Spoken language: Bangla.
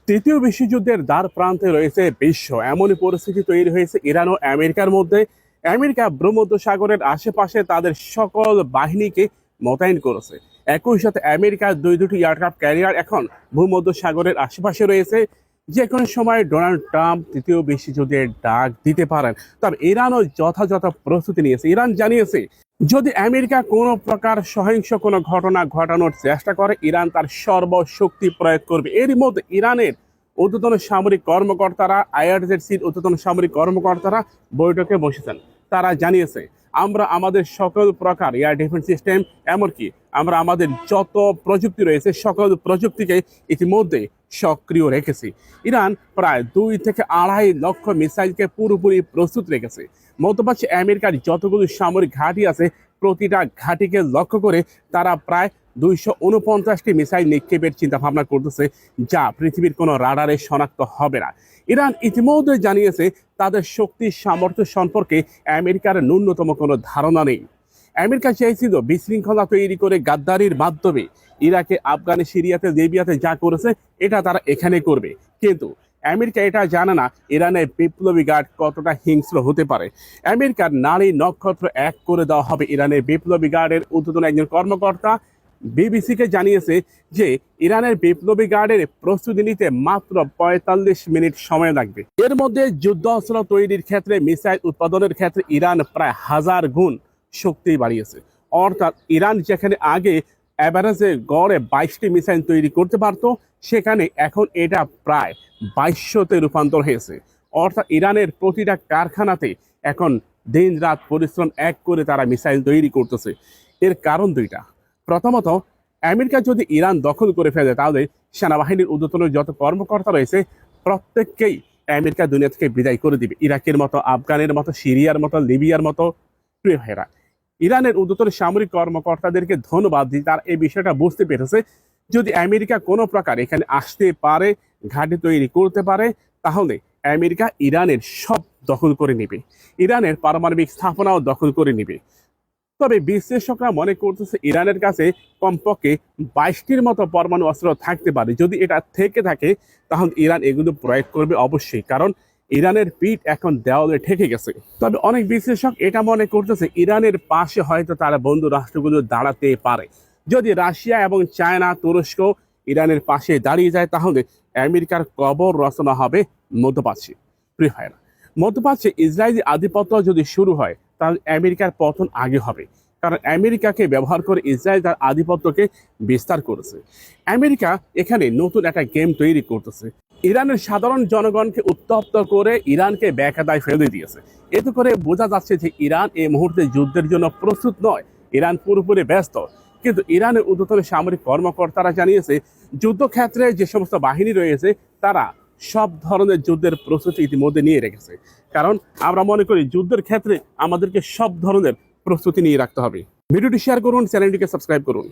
তৃতীয় বিশ্বযুদ্ধের দ্বার প্রান্তে রয়েছে বিশ্ব। এমনই পরিস্থিতি তৈরি হয়েছে ইরান ও আমেরিকার মধ্যে। আমেরিকা ভূমধ্যসাগরের আশেপাশে তাদের সকল বাহিনীকে মোতায়েন করেছে। একই সাথে আমেরিকার দুটি এয়ারক্রাফট ক্যারিয়ার এখন ভূমধ্যসাগরের আশেপাশে রয়েছে। যে কোনো সময় ডোনাল্ড ট্রাম্প তৃতীয় বিশ্বযুদ্ধের ডাক দিতে পারেন। তবে ইরানও যথাযথ প্রস্তুতি নিয়েছে। ইরান জানিয়েছে, যদি আমেরিকা কোনো প্রকার সহিংস কোনো ঘটনা ঘটানোর চেষ্টা করে, ইরান তার সর্বশক্তি প্রয়োগ করবে। এরই মধ্যে ইরানের ঊর্ধ্বতন সামরিক কর্মকর্তারা, আইআরজিসির ঊর্ধ্বতন সামরিক কর্মকর্তারা বৈঠকে বসেছেন। তারা জানিয়েছে, আমরা আমাদের সকল প্রকার এয়ার ডিফেন্স সিস্টেম, এমনকি আমরা আমাদের যত প্রযুক্তি রয়েছে সকল প্রযুক্তিকে ইতিমধ্যে সক্রিয় রেখেছি। ইরান প্রায় 2 থেকে 2.5 লক্ষ মিসাইলকে পুরোপুরি প্রস্তুত রেখেছে। মধ্যপ্রাচ্যে আমেরিকার যতগুলো সামরিক ঘাঁটি আছে, প্রতিটা ঘাঁটিকে লক্ষ্য করে তারা প্রায় 249টি মিসাইল নিক্ষেপের চিন্তা ভাবনা করতেছে, যা পৃথিবীর কোনো রাডারে শনাক্ত হবে না। ইরান ইতিমধ্যে জানিয়েছে, তাদের শক্তি সামর্থ্য সম্পর্কে আমেরিকার ন্যূনতম কোনো ধারণা নেই। আমেরিকা চেয়েছিল বিশৃঙ্খলা তৈরি করে গাদ্দারির মাধ্যমে ইরাকে, আফগানে, সিরিয়াতে, লিবিয়াতে যা করেছে এটা তারা এখানে করবে। কিন্তু আমেরিকা এটা জানে না ইরানের বিপ্লবী গার্ড কতটা হিংস্র হতে পারে। আমেরিকার নারী নক্ষত্র এক করে দেওয়া হবে। ইরানের বিপ্লবী গার্ডের ঊর্ধ্বতন একজন কর্মকর্তা বিবিসিকে জানিয়েছে যে ইরানের বিপ্লবী গার্ডের প্রস্তুতি নিতে মাত্র 45 মিনিট সময় লাগবে। এর মধ্যে যুদ্ধ অস্ত্র তৈরির ক্ষেত্রে, মিসাইল উৎপাদনের ক্ষেত্রে ইরান প্রায় 1000 গুণ শক্তি বাড়িয়েছে। অর্থাৎ ইরান যেখানে আগে অ্যাভারেজে গড়ে 22টি মিসাইল তৈরি করতে পারতো, সেখানে এখন এটা প্রায় 2200-তে রূপান্তর হয়েছে। অর্থাৎ ইরানের প্রতিটা কারখানাতে এখন দিন রাত পরিশ্রম এক করে তারা মিসাইল তৈরি করতেছে। এর কারণ দুইটা। প্রথমত, আমেরিকা যদি ইরান দখল করে ফেলে, তাহলে সেনাবাহিনীর ঊর্ধ্বতন যত কর্মকর্তা রয়েছে প্রত্যেককেই আমেরিকা দুনিয়া থেকে বিদায় করে দিবে। ইরাকের মতো, আফগানের মতো, সিরিয়ার মতো, লিবিয়ার মতো। প্রিয় ভাইরা, ইরানের ঊর্ধ্বতন সামরিক কর্মকর্তাদেরকে ধন্যবাদ দিই, তার এই বিষয়টা বুঝতে পেরেছে। যদি আমেরিকা কোনো প্রকার এখানে আসতে পারে, ঘাঁটি তৈরি করতে পারে, তাহলে আমেরিকা ইরানের সব দখল করে নেবে, ইরানের পারমাণবিক স্থাপনাও দখল করে নেবে। তবে বিশ্লেষকরা মনে করতেছে, ইরানের কাছে কমপক্ষে 22টির মতো পরমাণু অস্ত্র থাকতে পারে। যদি এটা থেকে থাকে, তাহলে ইরান এগুলো প্রয়োগ করবে অবশ্যই, কারণ ইরানের পিঠ এখন দেওয়ালে ঠেকে গেছে। তবে অনেক বিশ্লেষক এটা মনে করতেছে, ইরানের পাশে হয়তো তারা বন্ধু রাষ্ট্রগুলো দাঁড়াতে পারে। যদি রাশিয়া এবং চায়না, তুরস্ক ইরানের পাশে দাঁড়িয়ে যায়, তাহলে আমেরিকার কবর রচনা হবে মধ্যপ্রাচ্যে। প্রিয় ভাইরা, মধ্যপ্রাচ্যে ইসরায়েলি আধিপত্য যদি শুরু হয়, তাহলে আমেরিকার পতন আগে হবে। কারণ আমেরিকাকে ব্যবহার করে ইসরায়েল তার আধিপত্যকে বিস্তার করেছে। আমেরিকা এখানে নতুন একটা গেম তৈরি করতেছে। ইরানের সাধারণ জনগণকে উত্তপ্ত করে ইরানকে বেকায়দায় ফেলে দিয়েছে। এতে করে বোঝা যাচ্ছে যে ইরান এই মুহূর্তে যুদ্ধের জন্য প্রস্তুত নয়, ইরান পুরোপুরি ব্যস্ত। কিন্তু ইরানের ঊর্ধ্বতন সামরিক কর্মকর্তারা জানিয়েছে, যুদ্ধক্ষেত্রে যে সমস্ত বাহিনী রয়েছে তারা সব ধরনের যুদ্ধের প্রস্তুতি ইতিমধ্যে নিয়ে রেখেছে। কারণ আমরা মনে করি যুদ্ধের ক্ষেত্রে আমাদেরকে সব ধরনের প্রস্তুতি নিয়ে রাখতে হবে। ভিডিওটি শেয়ার করুন, চ্যানেলটিকে সাবস্ক্রাইব করুন।